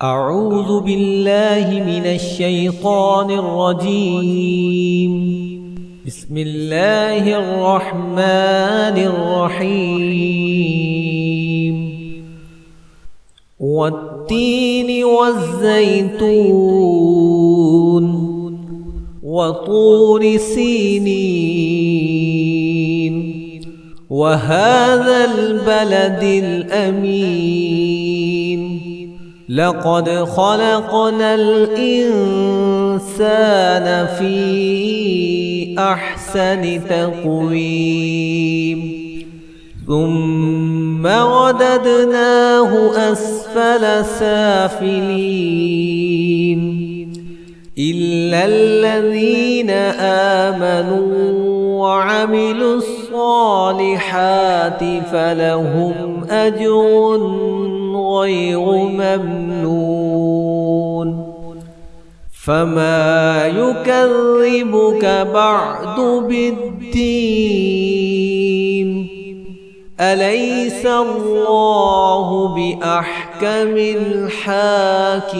أعوذ بالله من الشيطان الرجيم. بسم الله الرحمن الرحيم. والتين والزيتون وطور سينين وهذا البلد الأمين. لقد خلقنا الإنسان في أحسن تقويم ثم رددناه أسفل سافلين إلا الذين آمنوا وعملوا الصالحات فلهم أجر غير ممنون. فما يكذبك بعد بالدين؟ أليس الله بأحكم الحاكمين؟